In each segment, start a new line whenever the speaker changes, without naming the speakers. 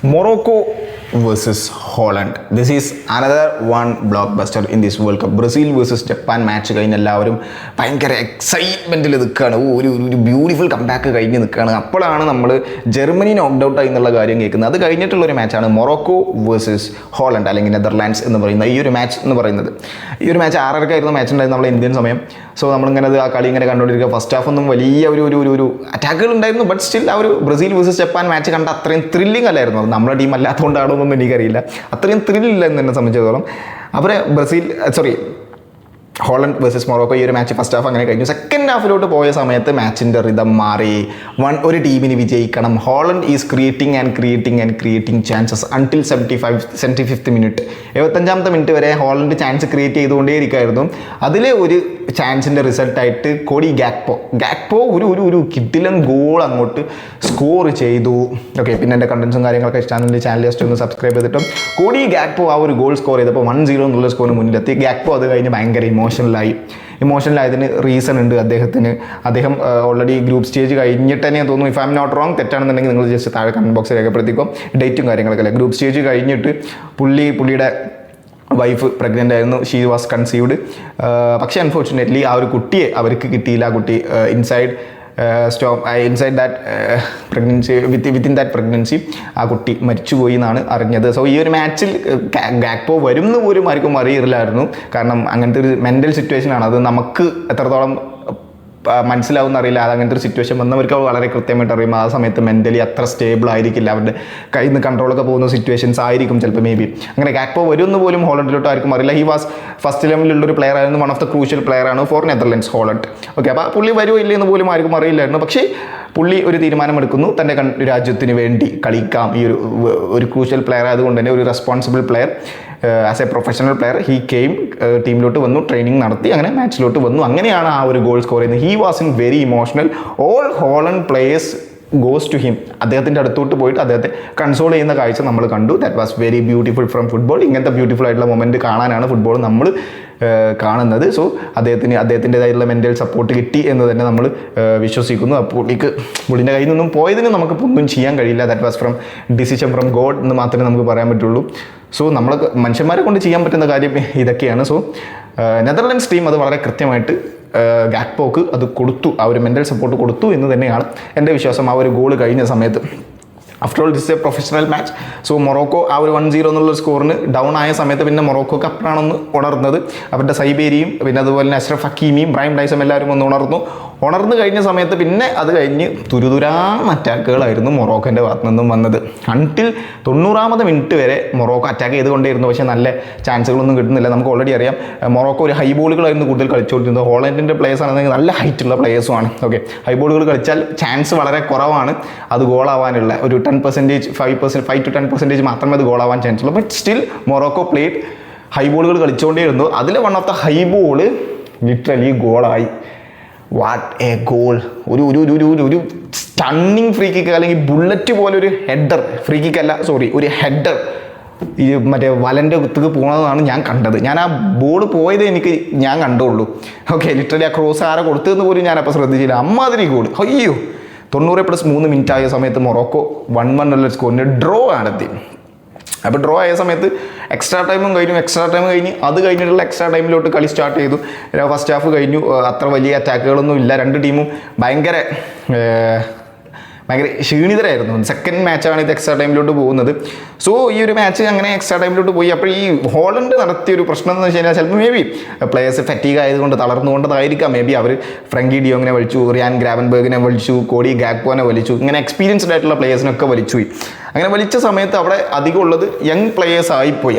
Morocco versus Holland. This is another one blockbuster in this World Cup. Brazil versus Japan match കഴിഞ്ഞ് എല്ലാവരും ഭയങ്കര എക്സൈറ്റ്മെൻറ്റിൽ നിൽക്കുകയാണ്. ഒരു beautiful comeback കഴിഞ്ഞ് നിൽക്കുകയാണ്. അപ്പോഴാണ് നമ്മൾ ജർമ്മനി നോക്ക്ഡ് ഔട്ട് ആയി എന്നുള്ള കാര്യം കേൾക്കുന്നത്. അത് കഴിഞ്ഞിട്ടുള്ളൊരു മാച്ചാണ് മൊറോക്കോ വേഴ്സസ് ഹോളണ്ട് അല്ലെങ്കിൽ നെതർലാൻഡ്സ് എന്ന് പറയുന്ന ഈ ഒരു മാച്ച് എന്ന് പറയുന്നത്. ഈ ഒരു മാച്ച് 6:30 മാച്ച് ഉണ്ടായിരുന്നു നമ്മൾ ഇന്ത്യൻ സമയം. സോ നമ്മളിങ്ങനെ ആ കളി ഇങ്ങനെ കണ്ടുകൊണ്ടിരിക്കുക. ഫസ്റ്റ് ഹാഫ് ഒന്നും വലിയ ഒരു അറ്റാക്കുകൾ ഉണ്ടായിരുന്നു. ബട്ട് സ്റ്റിൽ ആ ഒരു ബ്രസീൽ വേഴ്സസ് ജപ്പാൻ മാച്ച് കണ്ട അത്രയും ത്രില്ലിംഗ് അല്ലായിരുന്നു. അത് നമ്മുടെ ടീം അല്ലാത്തതുകൊണ്ടാണോ എന്നൊന്നും എനിക്കറിയില്ല. അത്രയും ത്രില്ലില്ല എന്ന് എന്നെ സംബന്ധിച്ചിടത്തോളം. അവരെ ഹോളണ്ട് വേഴ്സസ് മൊറോക്കോ ഈ ഒരു മാച്ച് ഫസ്റ്റ് ഹാഫ് അങ്ങനെ കഴിഞ്ഞു. സെക്കൻഡ് ഹാഫിലോട്ട് പോയ സമയത്ത് മാച്ചിൻ്റെ റിതം മാറി. ഒരു ടീമിന് വിജയിക്കണം. Holland is creating chances until 75th minute. 75th minute വരെ ഹോളണ്ട് ചാൻസ് ക്രിയേറ്റ് ചെയ്തുകൊണ്ടേയിരിക്കുമായിരുന്നു. അതിലെ ഒരു ചാൻസിൻ്റെ റിസൾട്ടായിട്ട് കോഡി ഗാക്പോ ഒരു കിഡിലൻ ഗോൾ അങ്ങോട്ട് സ്കോർ ചെയ്തു. ഓക്കെ, പിന്നെ എൻ്റെ കണ്ടൻസും കാര്യങ്ങളൊക്കെ ഇഷ്ടമാണെങ്കിൽ ചാനൽ ജസ്റ്റ് ഒന്ന് സബ്സ്ക്രൈബ് ചെയ്തിട്ടും കോഡി ഗാക്പോ ആ ഒരു ഗോൾ സ്കോർ ചെയ്തപ്പോൾ 1-0 എന്നുള്ള സ്കോറിന് മുന്നിലെത്തി. ഗാക്പോ അത് കഴിഞ്ഞ് ഭയങ്കര ഇമോഷണലായതിന് റീസൺ ഉണ്ട് അദ്ദേഹം ഓൾറെഡി ഗ്രൂപ്പ് സ്റ്റേജ് കഴിഞ്ഞിട്ട് തന്നെ തോന്നുന്നു. If I am not wrong, തെറ്റാണെന്നുണ്ടെങ്കിൽ നിങ്ങൾ ജസ്റ്റ് താഴെ കമൻറ്റ് ബോക്സിൽ രേഖപ്പെടുത്തിക്കോ. ഡേറ്റും കാര്യങ്ങളൊക്കെ അല്ലേ. ഗ്രൂപ്പ് സ്റ്റേജ് കഴിഞ്ഞിട്ട് പുള്ളിയുടെ വൈഫ് പ്രഗ്നൻ്റ് ആയിരുന്നു. She was conceived. പക്ഷേ അൺഫോർച്ചുനേറ്റ്ലി ആ ഒരു കുട്ടിയെ അവർക്ക് കിട്ടിയില്ല. ആ കുട്ടി inside that pregnancy within that pregnancy ആ കുട്ടി മരിച്ചുപോയി എന്നാണ് അറിഞ്ഞത്. സോ ഈ ഒരു മാച്ചിൽ ഗാക്പോ വരും എന്ന് പോലും ആർക്കും അറിയില്ലായിരുന്നു. കാരണം അങ്ങനത്തെ ഒരു മെൻ്റൽ സിറ്റുവേഷനാണ്. അത് നമുക്ക് എത്രത്തോളം മനസ്സിലാവുന്ന അറിയില്ല. അത് അങ്ങനത്തെ ഒരു സിറ്റുവേഷൻ വന്നവർക്ക് വളരെ കൃത്യമായിട്ട് അറിയും. ആ സമയത്ത് മെൻ്റലി അത്ര സ്റ്റേബിൾ ആയിരിക്കില്ല. അവരുടെ കയ്യിൽ നിന്ന് കൺട്രോളൊക്കെ പോകുന്ന സിറ്റുവേഷൻസ് ആയിരിക്കും ചിലപ്പോൾ. മേ ബി അങ്ങനെ ഗാക്പോ വരുമെന്ന് പോലും ഹോളണ്ടിലോട്ട് ആർക്കും അറിയില്ല. ഹി വാസ് ഫസ്റ്റ് ലെവലിലുള്ളൊരു പ്ലെയർ ആയിരുന്നു. One of the crucial player ആണ് ഫോർ നെതർലാൻഡ്സ് ഹോളണ്ട്. ഓക്കെ, അപ്പോൾ പുള്ളി വരുമോ ഇല്ലേ എന്ന് പോലും ആർക്കും അറിയില്ലായിരുന്നു. പക്ഷേ പുള്ളി ഒരു തീരുമാനമെടുക്കുന്നു. തൻ്റെ രാജ്യത്തിന് വേണ്ടി കളിക്കാം. ഈ ഒരു ക്രൂഷ്യൽ പ്ലെയർ ആയതുകൊണ്ട് തന്നെ ഒരു responsible player as a professional player he came ടീമിലോട്ട് വന്നു, ട്രെയിനിങ് നടത്തി, അങ്ങനെ മാച്ചിലോട്ട് വന്നു. അങ്ങനെയാണ് ആ ഒരു ഗോൾ സ്കോർ ചെയ്യുന്നത്. He was in very emotional. All Holland players goes to him. അദ്ദേഹത്തിൻ്റെ അടുത്തോട്ട് പോയിട്ട് അദ്ദേഹത്തെ കൺസോൾ ചെയ്യുന്ന കാഴ്ച നമ്മൾ കണ്ടു. That was very beautiful from football. ഇങ്ങനത്തെ ബ്യൂട്ടിഫുൾ ആയിട്ടുള്ള മൊമെൻറ്റ് കാണാനാണ് ഫുട്ബോൾ നമ്മൾ കാണുന്നത്. സോ അദ്ദേഹത്തിൻ്റെതായിട്ടുള്ള മെൻ്റൽ സപ്പോർട്ട് കിട്ടി എന്ന് തന്നെ നമ്മൾ വിശ്വസിക്കുന്നു. പുള്ളിൻ്റെ കയ്യിൽ നിന്നും പോയതിന് നമുക്ക് ഒന്നും ചെയ്യാൻ കഴിയില്ല. That was from decision from God എന്ന് മാത്രമേ നമുക്ക് പറയാൻ പറ്റുള്ളൂ. സോ നമ്മൾ മനുഷ്യന്മാരെ കൊണ്ട് ചെയ്യാൻ പറ്റുന്ന കാര്യം ഇതൊക്കെയാണ്. സോ നെതർലാൻഡ്സ് ടീം അത് വളരെ കൃത്യമായിട്ട് ഗാക്പോക്ക് അത് കൊടുത്തു. ആ ഒരു മെൻ്റൽ സപ്പോർട്ട് കൊടുത്തു എന്ന് തന്നെയാണ് എൻ്റെ വിശ്വാസം. ആ ഒരു ഗോൾ കഴിഞ്ഞ സമയത്ത് after all this A professional match. So Morocco ആ ഒരു 1-0 എന്നുള്ള സ്കോറിന് ഡൗൺ ആയ സമയത്ത് പിന്നെ മൊറോക്കോക്ക് അപ്പോഴാണെന്ന് ഉണർന്നത്. അവരുടെ സൈബേരിയും പിന്നെ അതുപോലെ തന്നെ അഷ്റഫ് ഹക്കീമിയും ബ്രൈം ഡൈസും എല്ലാവരും ഒന്ന് ഉണർന്നു കഴിഞ്ഞ സമയത്ത് പിന്നെ അത് കഴിഞ്ഞ് തുരുതുരാം അറ്റാക്കുകളായിരുന്നു മൊറോക്കോൻ്റെ ഭാഗത്തു നിന്നും വന്നത്. അൺടിൽ 90th മിനിറ്റ് വരെ മൊറോക്കോ അറ്റാക്ക് ചെയ്തുകൊണ്ടേയിരുന്നു. പക്ഷേ നല്ല ചാൻസുകളൊന്നും കിട്ടുന്നില്ല. നമുക്ക് ഓൾറെഡി അറിയാം മൊറോക്കോ ഒരു ഹൈ ബോളുകളായിരുന്നു കൂടുതൽ കളിച്ചുകൊണ്ടിരുന്നത്. ഹോളണ്ടിൻ്റെ പ്ലേയേഴ്സ് ആണെങ്കിൽ നല്ല ഹൈറ്റുള്ള പ്ലേയേഴ്സുമാണ്. ഓക്കെ, ഹൈ ബോളുകൾ കളിച്ചാൽ ചാൻസ് വളരെ കുറവാണ് അത് ഗോളാവാനുള്ള. ഒരു 10%, 5% to 10% മാത്രമേ അത് ഗോളാവാൻ ചാൻസ് ഉള്ളൂ. But still Morocco played high ബോളുകൾ കളിച്ചുകൊണ്ടേയിരുന്നു. അതിൽ one of the high ball literally ഗോളായി. What a goal! ഒരു സ്റ്റണ്ണിങ് ഫ്രീ കിക്ക്, അല്ലെങ്കിൽ ബുള്ളറ്റ് പോലെ ഒരു ഹെഡർ, ഫ്രീ കിക്ക് അല്ല സോറി, ഒരു ഹെഡർ ഈ മറ്റേ വലൻ്റെ കുത്തുക്ക് പോകുന്നതാണ് ഞാൻ കണ്ടത്. ഞാൻ ആ ബോൾ പോയത് ഞാൻ കണ്ടുള്ളൂ. ഓക്കെ, ലിറ്ററലി ആ ക്രോസ് ആരെ കൊടുത്തതെന്ന് പോലും ഞാനപ്പോൾ ശ്രദ്ധിച്ചില്ല. അമ്മാതിരി ഗോൾ! അയ്യോ! 90+3 മിനിറ്റ് ആയ സമയത്ത് മൊറോക്കോ 1-1 എന്നുള്ള സ്കോറിന് ഡ്രോ നടത്തി. അപ്പോൾ ഡ്രോ ആയ സമയത്ത് എക്സ്ട്രാ ടൈം കഴിഞ്ഞ് അത് കഴിഞ്ഞിട്ടുള്ള എക്സ്ട്രാ ടൈമിലോട്ട് കളി സ്റ്റാർട്ട് ചെയ്തു. ഫസ്റ്റ് ഹാഫ് കഴിഞ്ഞു. അത്ര വലിയ അറ്റാക്കുകളൊന്നും ഇല്ല. രണ്ട് ടീമും ഭയങ്കര ക്ഷീണിതരായിരുന്നു. സെക്കൻഡ് മാച്ചാണ് ഇത് എക്സ്ട്രാ ടൈമിലോട്ട് പോകുന്നത്. സോ ഈ ഒരു മാച്ച് അങ്ങനെ എക്സ്ട്രാ ടൈമിലോട്ട് പോയി. അപ്പോൾ ഈ ഹോളണ്ട് നടത്തിയൊരു പ്രശ്നം എന്ന് വെച്ച് കഴിഞ്ഞാൽ ചിലപ്പോൾ മേ ബി പ്ലേയേഴ്സ് ഫറ്റീഗ് ആയതുകൊണ്ട് തളർന്നുകൊണ്ടതായിരിക്കാം. മേ ബി അവർ ഫ്രങ്കി ഡിയോങ്ങിനെ വലിച്ചു, റിയാൻ ഗ്രാവൻബർഗിനെ വലിച്ചു, കോഡി ഗാക്പോനെ വലിച്ചു, ഇങ്ങനെ എക്സ്പീരിയൻസ്ഡ് ആയിട്ടുള്ള പ്ലേയേഴ്സിനൊക്കെ വലിച്ചു. അങ്ങനെ വലിച്ച സമയത്ത് അവിടെ അധികം ഉള്ളത് യങ് പ്ലേയേഴ്സ് ആയിപ്പോയി.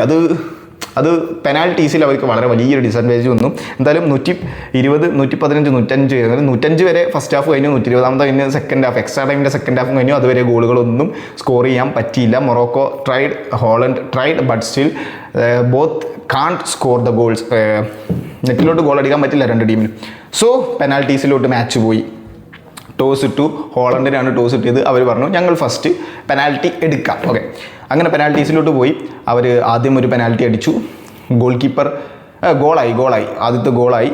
അത് പെനാൽറ്റീസിൽ അവർക്ക് വളരെ വലിയൊരു ഡിസഡ്വാൻറ്റേജ് വന്നു. എന്തായാലും 120, 115, 105 വരെ ഫസ്റ്റ് ഹാഫ് കഴിഞ്ഞു. 120th കഴിഞ്ഞ് സെക്കൻഡ് ഹാഫ്, എക്സ്ട്രാ ടൈമിൻ്റെ സെക്കൻഡ് ഹാഫ് കഴിഞ്ഞു. അതുവരെ ഗോളുകളൊന്നും സ്കോർ ചെയ്യാൻ പറ്റിയില്ല. Morocco tried, Holland tried, but still both can't score the goals. നെറ്റിലോട്ട് ഗോൾ അടിക്കാൻ പറ്റില്ല രണ്ട് ടീമിനും. സോ പെനാൽറ്റീസിലോട്ട് മാച്ച് പോയി. ടോസ് ഇട്ടു. ഹോളണ്ടിനാണ് ടോസ് ഇട്ടിയത്. അവർ പറഞ്ഞു ഞങ്ങൾ ഫസ്റ്റ് പെനാൽറ്റി എടുക്കാം. ഓക്കെ, അങ്ങനെ പെനാൽറ്റീസിലോട്ട് പോയി. അവർ ആദ്യം ഒരു പെനാൽറ്റി അടിച്ചു. ഗോൾ കീപ്പർ ഗോളായി ആദ്യത്തെ ഗോളായി.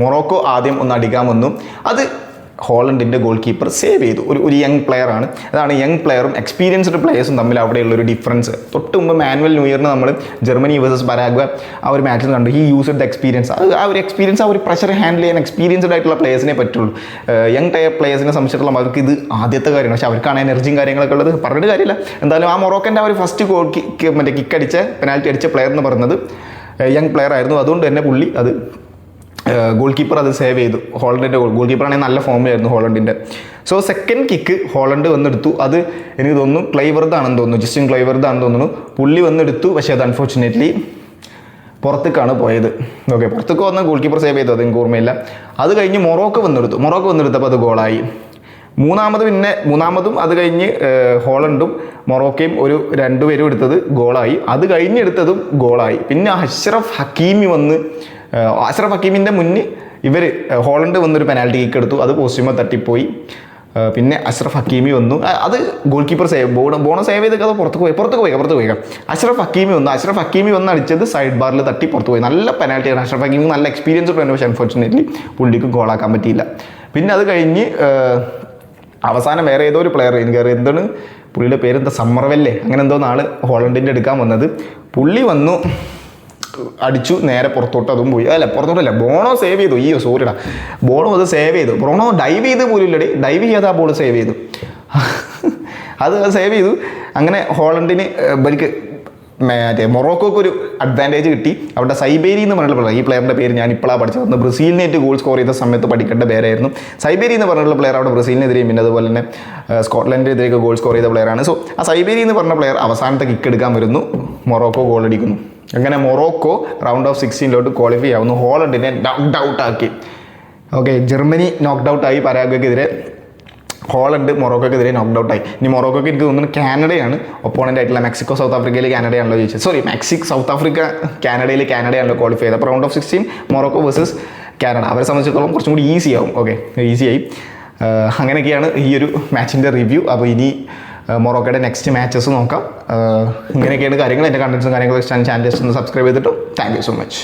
മൊറോക്കോ ആദ്യം ഒന്ന് അടിക്കാൻ വന്നു. അത് ഹോളണ്ടിൻ്റെ ഗോൾ കീപ്പർ സേവ് ചെയ്തു. ഒരു യങ് പ്ലെയറാണ്. അതാണ് യങ് പ്ലെയറും എക്സ്പീരിയൻസ്ഡ് പ്ലെയേഴ്സും തമ്മിൽ അവിടെയുള്ളൊരു ഡിഫറൻസ്. തൊട്ട് മുമ്പ് മാനുവൽ ന്യൂയറിന് നമ്മൾ ജർമ്മനി വേഴ്സസ് പരാഗ്വ ആ ഒരു മാച്ചിൽ കണ്ടു. ഈ യൂസ്ഡ് ദ എക്സ്പീരിയൻസ്. ആ ഒരു എക്സ്പീരിയൻസ്, ആ ഒരു പ്രഷർ ഹാൻഡിൽ ചെയ്യാൻ എക്സ്പീരിയൻസ്ഡ് ആയിട്ടുള്ള പ്ലേയേഴ്സിനെ പറ്റുള്ളൂ. യങ് പ്ലേയേഴ്സിനെ സംബന്ധിച്ചിടത്തോളം അവർക്ക് ഇത് ആദ്യത്തെ കാര്യമാണ്. പക്ഷേ അവർക്കാണ് എനർജിയും കാര്യങ്ങളൊക്കെ ഉള്ളത്, പറഞ്ഞിട്ട് കാര്യമില്ല. എന്തായാലും ആ മൊറോക്കൻ്റെ ആ ഒരു ഫസ്റ്റ് ഗോൾ മറ്റേ കിക്കടിച്ച പെനാൽറ്റി അടിച്ച പ്ലെയർ എന്ന് പറയുന്നത് യങ് പ്ലെയർ ആയിരുന്നു. അതുകൊണ്ട് തന്നെ പുള്ളി അത് ഗോൾ കീപ്പർ അത് സേവ് ചെയ്തു. ഹോളണ്ടിൻ്റെ ഗോൾ കീപ്പറാണെങ്കിൽ നല്ല ഫോമിലായിരുന്നു ഹോളണ്ടിൻ്റെ. സോ സെക്കൻഡ് കിക്ക് ഹോളണ്ട് വന്നെടുത്തു. അത് എനിക്ക് തോന്നുന്നു ക്ലൈവർദാണെന്ന് തോന്നുന്നു, ജസ്റ്റിൻ ക്ലൈവർദാണെന്ന് തോന്നുന്നു. പുള്ളി വന്നെടുത്തു. പക്ഷേ അത് അൺഫോർച്ചുനേറ്റ്ലി പുറത്തേക്കാണ് പോയത്. ഓക്കെ, പുറത്തേക്ക് വന്ന് ഗോൾ കീപ്പർ സേവ് ചെയ്തു, അതെനിക്ക് ഓർമ്മയില്ല. അത് കഴിഞ്ഞ് മൊറോക്കോ വന്നെടുത്തപ്പോൾ അത് ഗോളായി. മൂന്നാമതും അത് കഴിഞ്ഞ് ഹോളണ്ടും മൊറോക്കയും ഒരു 2 പേരും എടുത്തത് ഗോളായി. അത് കഴിഞ്ഞെടുത്തതും ഗോളായി. പിന്നെ അഷ്റഫ് ഹക്കീമിൻ്റെ മുന്നിൽ ഹോളണ്ട് വന്നൊരു പെനാൽറ്റി കിക്ക് എടുത്തു. അത് പോസ്റ്റുമ തട്ടിപ്പോയി. പിന്നെ അഷ്റഫ് ഹക്കീമി വന്നു. അത് ഗോൾ കീപ്പർ ബോണോ സേവ് ചെയ്തൊക്കെ അത് പുറത്ത് പോയി. അഷ്റഫ് ഹക്കീമി വന്ന് അടിച്ചത് സൈഡ് ബാറിൽ തട്ടി പുറത്ത് പോയി. നല്ല പെനാൽറ്റിയാണ്. അഷ്റഫ് ഹക്കീമി നല്ല എക്സ്പീരിയൻസ് ഉണ്ട്. പക്ഷേ അൺഫോർച്ചുനേറ്റ്ലി പുള്ളിക്ക് ഗോളാക്കാൻ പറ്റിയില്ല. പിന്നെ അത് കഴിഞ്ഞ് അവസാനം വേറെ ഏതോ ഒരു പ്ലെയർ, എനിക്കറിയാം എന്താണ് പുള്ളിയുടെ പേരെന്താ, സമ്മർവെല്ലേ അങ്ങനെ എന്തോ നാള് ഹോളണ്ടിൻ്റെ എടുക്കാൻ വന്നത്. പുള്ളി വന്നു അടിച്ചു, നേരെ പുറത്തോട്ട് അതും പോയി. പുറത്തോട്ടല്ല, ബോണോ സേവ് ചെയ്തു. സോറിടാ, ബോണോ അത് സേവ് ചെയ്തു. ബ്രോണോ ഡൈവ് ചെയ്ത് പോലും ഇല്ലടി, ഡൈവ് ചെയ്യാതെ ആ ബോൾ സേവ് ചെയ്തു. അത് സേവ് ചെയ്തു. അങ്ങനെ ഹോളണ്ടിന് എനിക്ക് മറ്റേ മൊറോക്കോക്ക് ഒരു അഡ്വാൻറ്റേജ് കിട്ടി. അവിടെ സൈബേരി എന്ന് പറഞ്ഞിട്ടുള്ള പ്ലെയർ, ഈ പ്ലെയറിൻ്റെ പേര് ഞാൻ ഇപ്പോഴാണ് പഠിച്ചത്. ബ്രസീലിനായിട്ട് ഗോൾ സ്കോർ ചെയ്ത സമയത്ത് പഠിക്കേണ്ട പേരായിരുന്നു. സൈബേരി എന്ന് പറഞ്ഞിട്ടുള്ള പ്ലെയർ അവിടെ ബ്രസീലിനെതിരെയും പിന്നെ അതുപോലെ തന്നെ സ്കോട്ട്ലൻഡിനെതിരെയൊക്കെ ഗോൾ സ്കോർ ചെയ്ത പ്ലെയറാണ്. സോ ആ സൈബേരി എന്ന് പറഞ്ഞ പ്ലെയർ അവസാനത്തെ കിക്ക് എടുക്കാൻ വരുന്നു, മൊറോക്കോ ഗോൾ അടിക്കുന്നു. അങ്ങനെ മൊറോക്കോ റൗണ്ട് ഓഫ് 16 ക്വാളിഫൈ ആവുന്നു. ഹോളണ്ടിനെ നോക്ക്ഡ് ഔട്ട് ആക്കി. ഓക്കെ, ജർമ്മനി നോക്ക്ഡ് ഔട്ട് ആയി പരാഗ്വയ്ക്കെതിരെ. ഹോളണ്ട് മൊറോക്കോക്കെതിരെ നോക്ക്ഡ് ഔട്ട് ആയി. ഇനി മൊറോക്കോക്ക് എനിക്ക് തോന്നുന്നു കാനഡയാണ് ഒപ്പോണൻ്റ് ആയിട്ടുള്ള. മെക്സിക്കോ സൗത്ത് ആഫ്രിക്കയിൽ കാനഡയാണല്ലോ ചോദിച്ചത്. സോറി, സൗത്ത് ആഫ്രിക്ക കാനഡയാണല്ലോ ക്വാളിഫൈ ചെയ്തത്. അപ്പോൾ round of 16 Morocco versus Canada. അവരെ സംബന്ധിച്ചിടത്തോളം കുറച്ചും കൂടി ഈസി ആവും. ഓക്കെ, ഈസിയായി. അങ്ങനെയൊക്കെയാണ് ഈ ഒരു മാച്ചിൻ്റെ റിവ്യൂ. അപ്പോൾ ഇനി മൊറോക്കോയുടെ നെക്സ്റ്റ് മാച്ചസ് നോക്കാം. ഇങ്ങനെയൊക്കെയാണ് കാര്യങ്ങൾ. എൻ്റെ കണ്ടൻസും കാര്യങ്ങളൊക്കെ ചാനൽ ജസ്റ്റ് ഒന്ന് സബ്സ്ക്രൈബ് ചെയ്തിട്ടും താങ്ക് യു സോ മച്ച്.